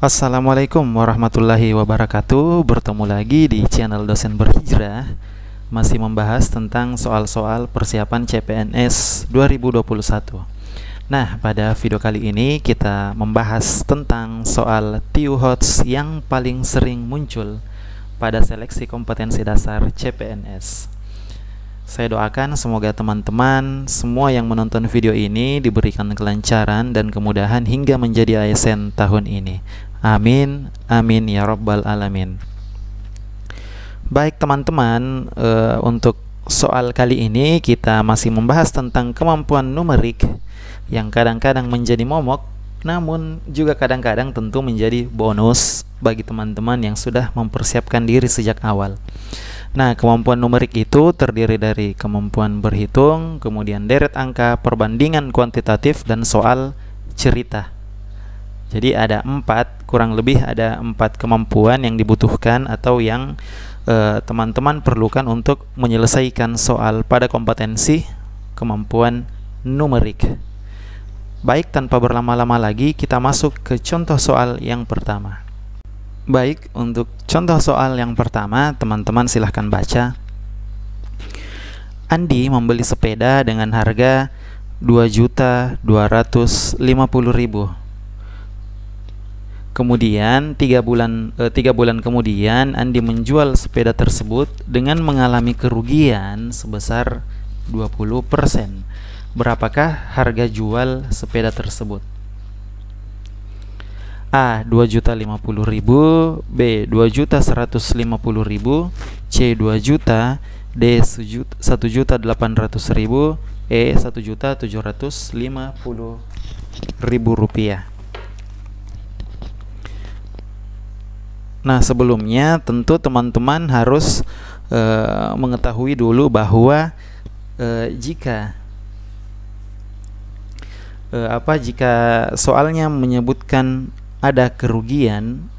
Assalamualaikum warahmatullahi wabarakatuh. Bertemu lagi di channel Dosen Berhijrah. Masih membahas tentang soal-soal persiapan CPNS 2021. Nah, pada video kali ini kita membahas tentang soal TIUHOTS yang paling sering muncul pada seleksi kompetensi dasar CPNS. Saya doakan semoga teman-teman semua yang menonton video ini diberikan kelancaran dan kemudahan hingga menjadi ASN tahun ini. Amin, amin ya rabbal alamin. Baik teman-teman, untuk soal kali ini kita masih membahas tentang kemampuan numerik yang kadang-kadang menjadi momok, namun juga kadang-kadang tentu menjadi bonus bagi teman-teman yang sudah mempersiapkan diri sejak awal. Nah, kemampuan numerik itu terdiri dari kemampuan berhitung, kemudian deret angka, perbandingan kuantitatif, dan soal cerita. Jadi ada kurang lebih ada 4 kemampuan yang dibutuhkan atau yang teman-teman perlukan untuk menyelesaikan soal pada kompetensi kemampuan numerik. Baik, tanpa berlama-lama lagi kita masuk ke contoh soal yang pertama. Baik, untuk contoh soal yang pertama, teman-teman silahkan baca. Andi membeli sepeda dengan harga 2.250.000. Kemudian 3 bulan kemudian Andi menjual sepeda tersebut dengan mengalami kerugian sebesar 20%. Berapakah harga jual sepeda tersebut? A. 2.050.000, B. 2.150.000, C. 2 juta, D. 1.800.000, E. 1.750.000 rupiah. Nah, sebelumnya tentu teman-teman harus mengetahui dulu bahwa jika soalnya menyebutkan ada kerugian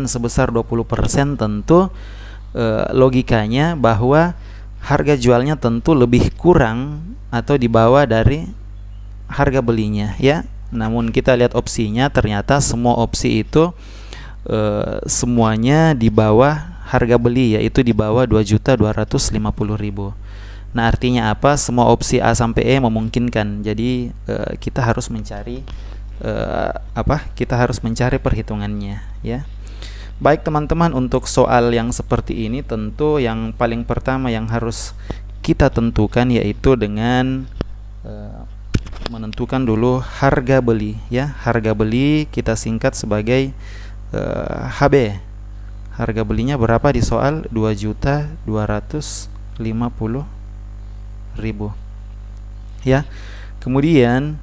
sebesar 20%, tentu logikanya bahwa harga jualnya tentu lebih kurang atau di bawah dari harga belinya, ya. Namun kita lihat opsinya, ternyata semua opsi itu semuanya di bawah harga beli, yaitu di bawah 2.250.000. Nah, artinya apa? Semua opsi A sampai E memungkinkan. Jadi kita harus mencari kita harus mencari perhitungannya, ya. Baik teman-teman, untuk soal yang seperti ini tentu yang paling pertama yang harus kita tentukan yaitu dengan menentukan dulu harga beli, ya. Harga beli kita singkat sebagai HB. Harga belinya berapa di soal? 2.250.000, ya. Kemudian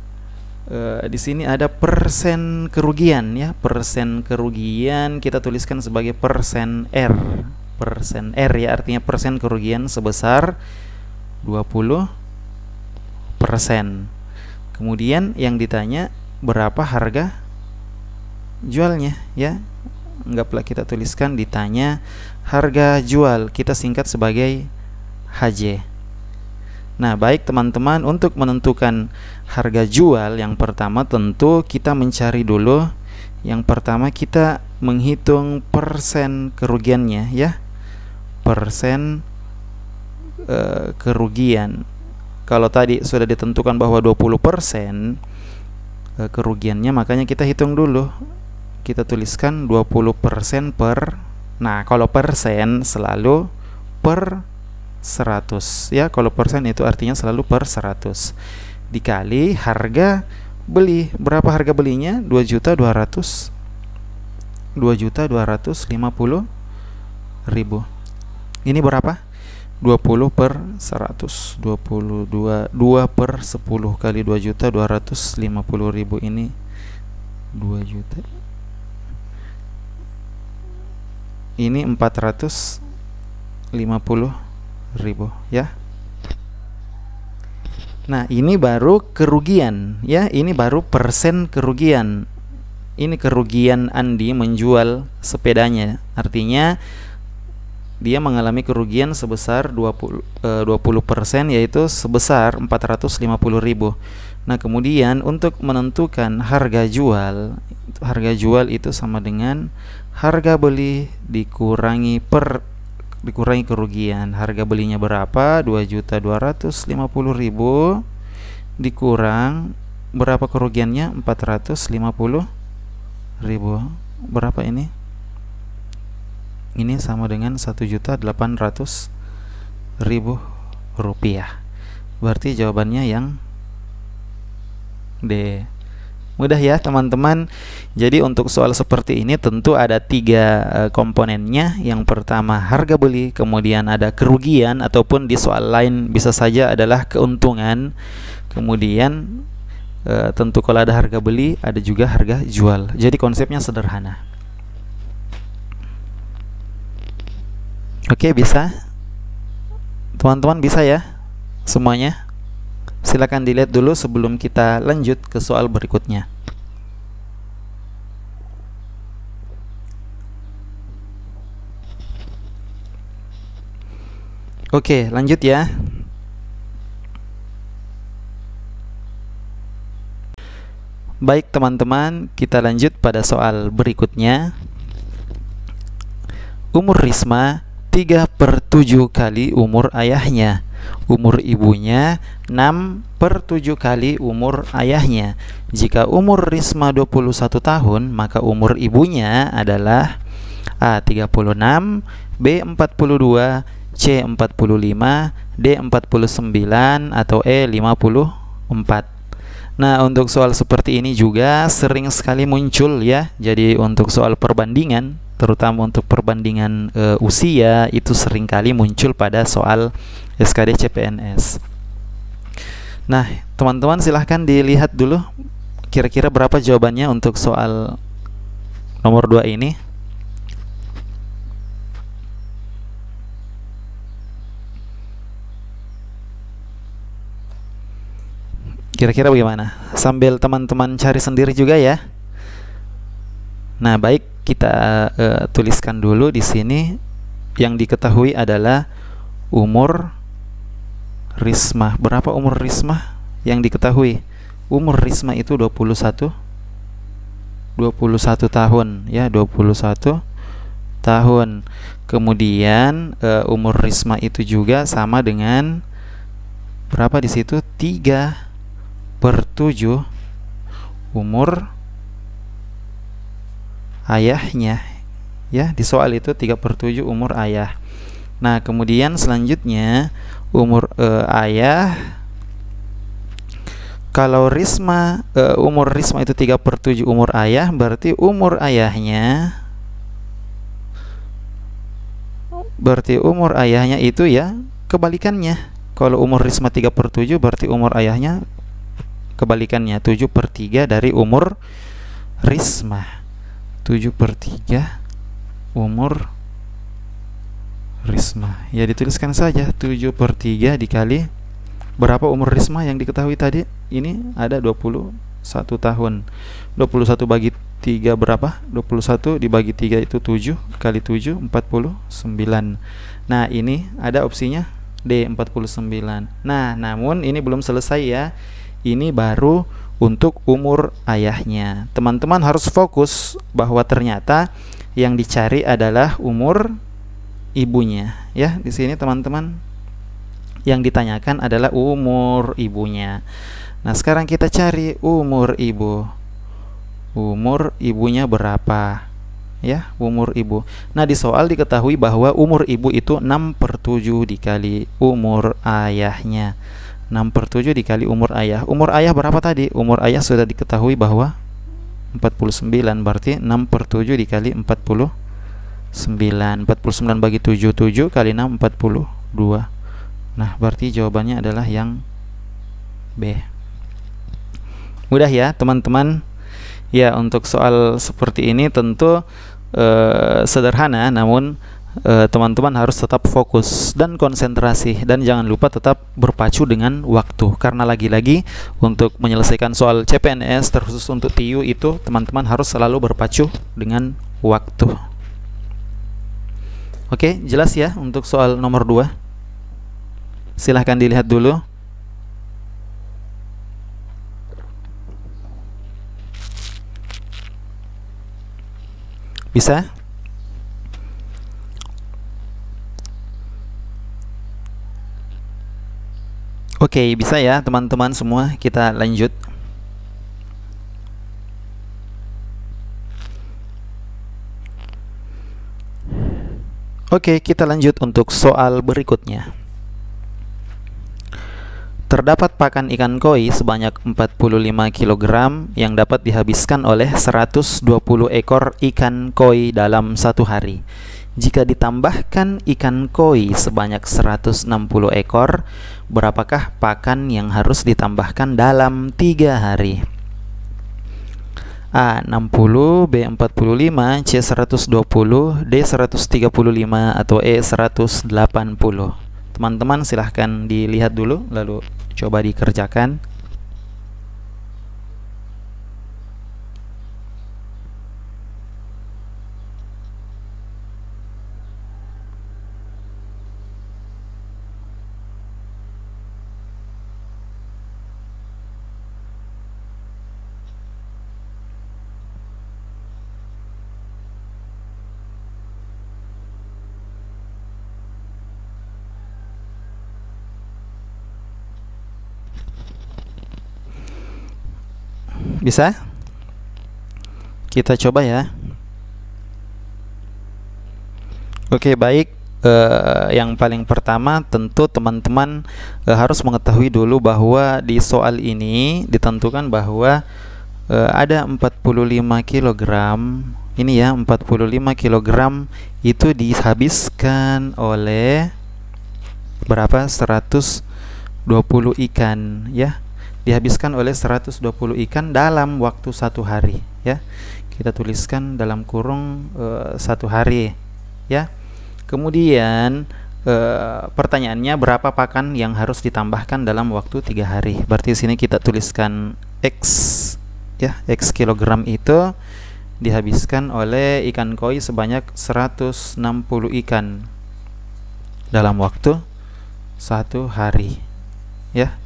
di sini ada persen kerugian, ya. Persen kerugian kita tuliskan sebagai persen R. Persen R, ya, artinya persen kerugian sebesar 20%. Kemudian yang ditanya berapa harga jualnya, ya. Anggaplah kita tuliskan ditanya harga jual, kita singkat sebagai HJ. Nah, baik teman-teman, untuk menentukan harga jual yang pertama tentu kita mencari dulu. Yang pertama kita menghitung persen kerugiannya, ya. Persen kerugian. Kalau tadi sudah ditentukan bahwa 20% kerugiannya, makanya kita hitung dulu. Kita tuliskan 20% per, nah kalau persen selalu per 100, ya. Kalau persen itu artinya selalu per 100 dikali harga beli. Berapa harga belinya? 2.250.000. Ini berapa? 20 per 100, 2 per 10 kali 2.250.000, ini 2 juta. Ini 450.000, ya. Nah, ini baru kerugian, ya. Ini baru persen kerugian. Ini kerugian Andi menjual sepedanya. Artinya dia mengalami kerugian sebesar 20%, yaitu sebesar 450.000. Nah, kemudian untuk menentukan harga jual itu sama dengan harga beli dikurangi kerugian. Harga belinya berapa? 2.250.000 dikurang berapa kerugiannya? 450.000. Berapa ini? Ini sama dengan 1.800.000 rupiah. Berarti jawabannya yang D. Mudah ya teman-teman. Jadi untuk soal seperti ini tentu ada 3 komponennya. Yang pertama harga beli, kemudian ada kerugian, ataupun di soal lain bisa saja adalah keuntungan. Kemudian tentu kalau ada harga beli ada juga harga jual. Jadi konsepnya sederhana. Oke, bisa? Teman-teman bisa ya semuanya? Silakan dilihat dulu sebelum kita lanjut ke soal berikutnya. Oke, lanjut ya. Baik teman-teman, kita lanjut pada soal berikutnya. Umur Risma 3/7 kali umur ayahnya. Umur ibunya 6/7 kali umur ayahnya. Jika umur Risma 21 tahun, maka umur ibunya adalah A. 36, B. 42, C. 45, D. 49, atau E. 54. Nah, untuk soal seperti ini juga sering sekali muncul ya. Jadi untuk soal perbandingan, terutama untuk perbandingan usia, itu seringkali muncul pada soal SKD CPNS. Nah, teman-teman silahkan dilihat dulu kira-kira berapa jawabannya untuk soal nomor 2 ini. Kira-kira bagaimana? Sambil teman-teman cari sendiri juga ya. Nah, baik, kita tuliskan dulu di sini. Yang diketahui adalah umur Risma. Berapa umur Risma? Yang diketahui umur Risma itu 21 tahun ya, 21 tahun. Kemudian umur Risma itu juga sama dengan berapa di situ? 3/7 umur ayahnya ya. Di soal itu 3/7 umur ayah. Nah, kemudian selanjutnya umur ayah, kalau Risma umur Risma itu 3/7 umur ayah, berarti umur ayahnya itu ya kebalikannya. Kalau umur Risma 3/7 berarti umur ayahnya kebalikannya, 7/3 dari umur Risma. 7/3 umur Risma. Ya, dituliskan saja 7/3 dikali berapa umur Risma yang diketahui tadi? Ini ada 21 tahun. 21 bagi 3 berapa? 21 dibagi 3 itu 7 kali 7 49. Nah, ini ada opsinya D, 49. Nah, namun ini belum selesai ya. Ini baru untuk umur ayahnya. Teman-teman harus fokus bahwa ternyata yang dicari adalah umur ibunya ya. Di sini teman-teman yang ditanyakan adalah umur ibunya. Nah, sekarang kita cari umur ibu. Umur ibunya berapa? Ya, umur ibu. Nah, di soal diketahui bahwa umur ibu itu 6/7 dikali umur ayahnya. 6/7 dikali umur ayah. Umur ayah berapa tadi? Umur ayah sudah diketahui bahwa 49, berarti 6/7 dikali 49. 49 bagi 7, 7 kali 6, 42. Nah, berarti jawabannya adalah yang B. Mudah ya teman-teman. Ya, untuk soal seperti ini tentu sederhana, namun teman-teman harus tetap fokus dan konsentrasi, dan jangan lupa tetap berpacu dengan waktu, karena lagi-lagi untuk menyelesaikan soal CPNS terkhusus untuk TIU itu teman-teman harus selalu berpacu dengan waktu. Oke, jelas ya untuk soal nomor 2. Silahkan dilihat dulu. Bisa? Oke, bisa ya teman-teman semua. Kita lanjut. Oke, kita lanjut untuk soal berikutnya. Terdapat pakan ikan koi sebanyak 45 kg yang dapat dihabiskan oleh 120 ekor ikan koi dalam satu hari. Jika ditambahkan ikan koi sebanyak 160 ekor, berapakah pakan yang harus ditambahkan dalam 3 hari? A 60, B 45, C 120, D 135 atau E 180. Teman-teman silahkan dilihat dulu lalu coba dikerjakan. Bisa? Kita coba ya. Oke, baik. Yang paling pertama tentu teman-teman harus mengetahui dulu bahwa di soal ini ditentukan bahwa ada 45 kg. Ini ya, 45 kg itu dihabiskan oleh berapa? 120 ikan ya. Dihabiskan oleh 120 ikan dalam waktu 1 hari ya. Kita tuliskan dalam kurung 1 hari ya. Kemudian pertanyaannya berapa pakan yang harus ditambahkan dalam waktu 3 hari. Berarti di sini kita tuliskan X ya, X kilogram itu dihabiskan oleh ikan koi sebanyak 160 ikan dalam waktu 1 hari ya.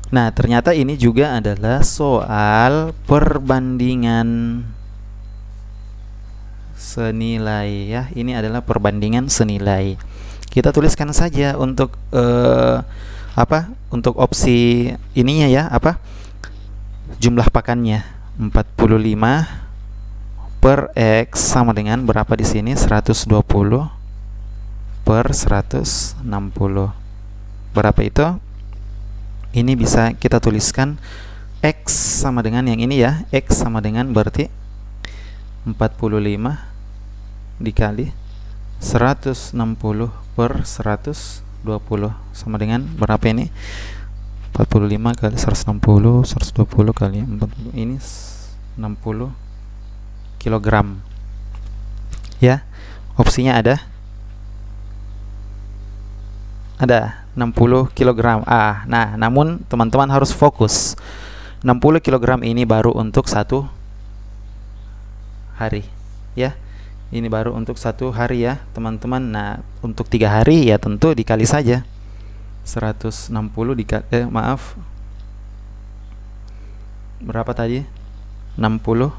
Nah, ternyata ini juga adalah soal perbandingan senilai ya. Ini adalah perbandingan senilai. Kita tuliskan saja untuk untuk opsi ininya ya, jumlah pakannya 45 per X sama dengan berapa di sini? 120 per 160. Berapa itu? Ini bisa kita tuliskan X sama dengan yang ini ya. X sama dengan berarti 45 dikali 160 per 120 sama dengan berapa ini? 45 kali 160, 120 kali 40, ini 60 kilogram ya. Opsinya ada 60 kg. Nah, namun teman-teman harus fokus. 60 kg ini baru untuk 1 hari ya. Ini baru untuk 1 hari ya, teman-teman. Nah, untuk 3 hari ya tentu dikali saja. 160 dikali berapa tadi? 60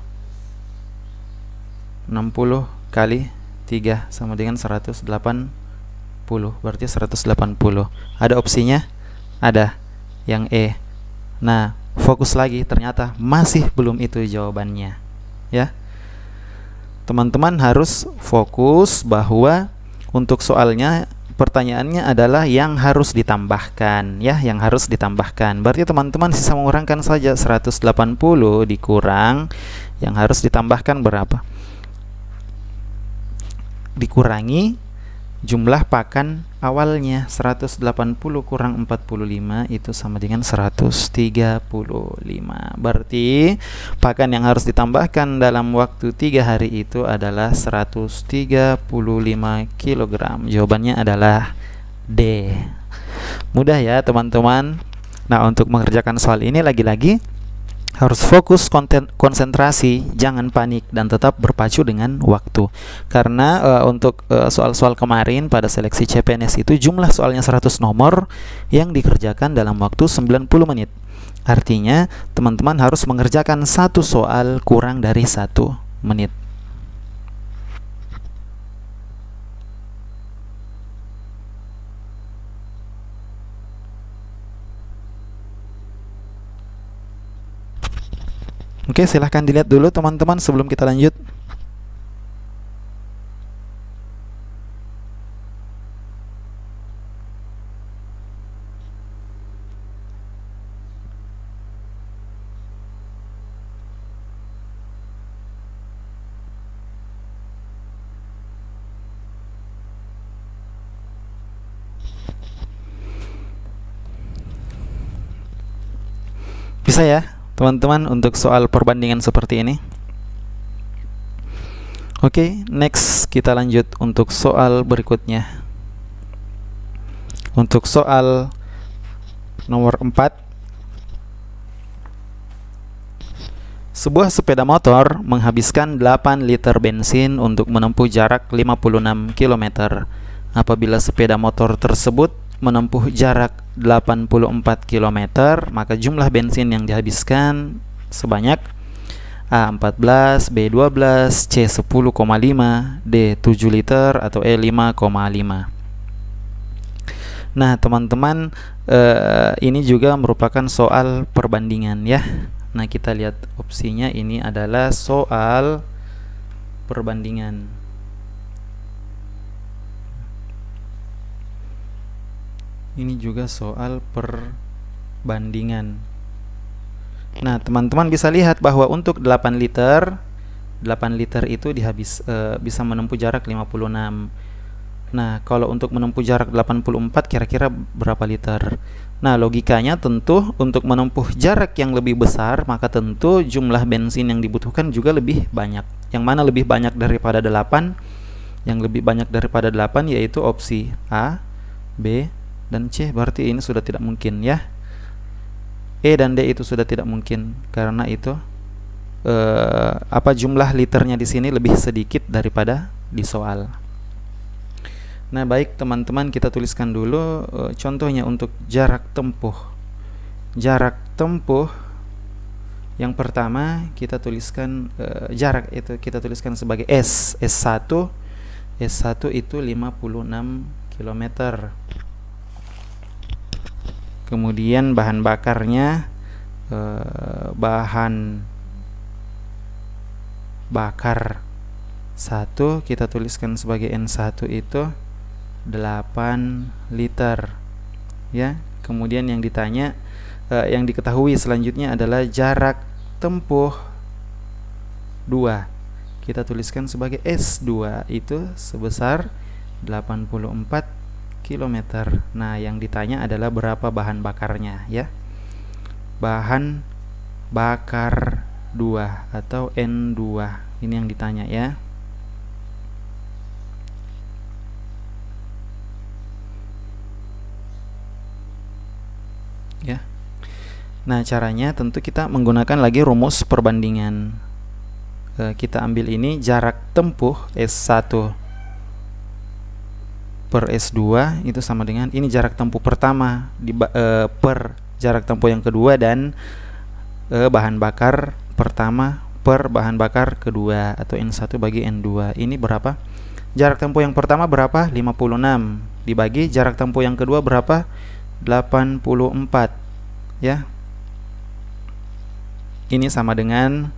kali 3 sama dengan 180. Berarti 180. Ada opsinya? Ada. Yang E. Nah, fokus lagi, ternyata masih belum itu jawabannya ya. Teman-teman harus fokus bahwa untuk soalnya pertanyaannya adalah yang harus ditambahkan ya, yang harus ditambahkan. Berarti teman-teman sisa mengurangkan saja. 180 dikurang yang harus ditambahkan berapa? Dikurangi jumlah pakan awalnya. 180 kurang 45 itu sama dengan 135. Berarti pakan yang harus ditambahkan dalam waktu 3 hari itu adalah 135 kg. Jawabannya adalah D. Mudah ya teman-teman. Nah, untuk mengerjakan soal ini lagi-lagi Harus fokus, konsentrasi, jangan panik, dan tetap berpacu dengan waktu. Karena untuk soal-soal kemarin pada seleksi CPNS itu jumlah soalnya 100 nomor yang dikerjakan dalam waktu 90 menit. Artinya teman-teman harus mengerjakan satu soal kurang dari 1 menit. Oke, silahkan dilihat dulu teman-teman sebelum kita lanjut. Bisa ya teman-teman untuk soal perbandingan seperti ini. Oke, next kita lanjut untuk soal berikutnya. Untuk soal nomor 4. Sebuah sepeda motor menghabiskan 8 liter bensin untuk menempuh jarak 56 km. Apabila sepeda motor tersebut menempuh jarak 84 km, maka jumlah bensin yang dihabiskan sebanyak A14, B12, C10,5, D7 liter atau E5,5. Nah teman-teman, ini juga merupakan soal perbandingan ya. Nah kita lihat opsinya, ini adalah soal perbandingan. Ini juga soal perbandingan. Nah teman-teman bisa lihat bahwa untuk 8 liter itu bisa menempuh jarak 56. Nah kalau untuk menempuh jarak 84 kira-kira berapa liter? Nah logikanya tentu untuk menempuh jarak yang lebih besar, maka tentu jumlah bensin yang dibutuhkan juga lebih banyak. Yang mana lebih banyak daripada 8? Yang lebih banyak daripada 8 yaitu opsi A, B, dan C. Berarti ini sudah tidak mungkin ya. E dan D itu sudah tidak mungkin karena itu jumlah liternya di sini lebih sedikit daripada di soal. Nah baik teman-teman, kita tuliskan dulu contohnya untuk jarak tempuh. Jarak tempuh yang pertama kita tuliskan jarak itu kita tuliskan sebagai S1 itu 56 km. Kemudian bahan bakarnya bahan bakar 1 kita tuliskan sebagai N1 itu 8 liter ya. Kemudian yang ditanya yang diketahui selanjutnya adalah jarak tempuh 2. Kita tuliskan sebagai S2 itu sebesar 84 km. Nah, yang ditanya adalah berapa bahan bakarnya ya. Bahan bakar 2 atau N2. Ini yang ditanya ya. Ya. Nah, caranya tentu kita menggunakan lagi rumus perbandingan. Kita ambil ini jarak tempuh S1 per S2 itu sama dengan ini jarak tempuh pertama per jarak tempuh yang kedua, dan bahan bakar pertama per bahan bakar kedua atau N1 bagi N2. Ini berapa? Jarak tempuh yang pertama berapa? 56 dibagi jarak tempuh yang kedua berapa? 84 ya. Ini sama dengan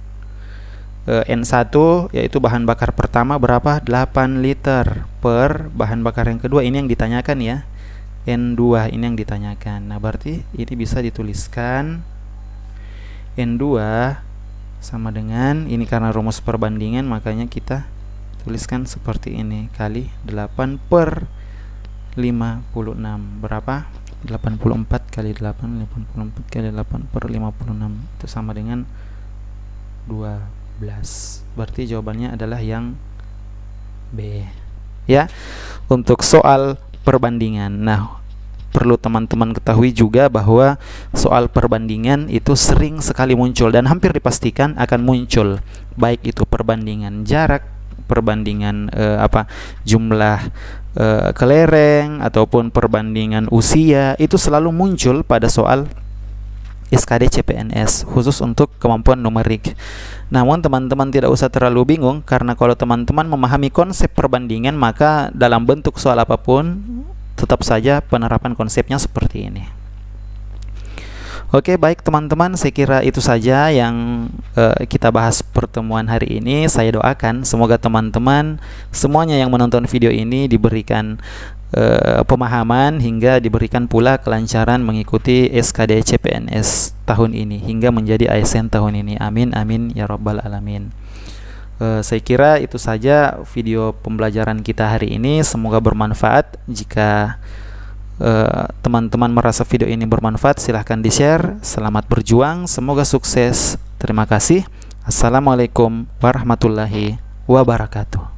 N1 yaitu bahan bakar pertama berapa? 8 liter per bahan bakar yang kedua. Ini yang ditanyakan ya. N2 ini yang ditanyakan. Nah berarti ini bisa dituliskan N2 sama dengan ini, karena rumus perbandingan makanya kita tuliskan seperti ini, kali 8 per 56 berapa? 84 kali 8, 84 kali 8 per 56 itu sama dengan 12. Berarti jawabannya adalah yang B ya untuk soal perbandingan. Nah perlu teman-teman ketahui juga bahwa soal perbandingan itu sering sekali muncul dan hampir dipastikan akan muncul, baik itu perbandingan jarak, perbandingan jumlah kelereng ataupun perbandingan usia, itu selalu muncul pada soal SKD CPNS khusus untuk kemampuan numerik. Namun teman-teman tidak usah terlalu bingung, karena kalau teman-teman memahami konsep perbandingan, maka dalam bentuk soal apapun tetap saja penerapan konsepnya seperti ini. Oke, baik teman-teman, saya kira itu saja yang kita bahas pertemuan hari ini. Saya doakan semoga teman-teman semuanya yang menonton video ini diberikan pemahaman hingga diberikan pula kelancaran mengikuti SKD CPNS tahun ini hingga menjadi ASN tahun ini. Amin amin ya rabbal alamin. Saya kira itu saja video pembelajaran kita hari ini. Semoga bermanfaat. Jika teman-teman merasa video ini bermanfaat, silahkan di-share. Selamat berjuang, semoga sukses. Terima kasih. Assalamualaikum warahmatullahi wabarakatuh.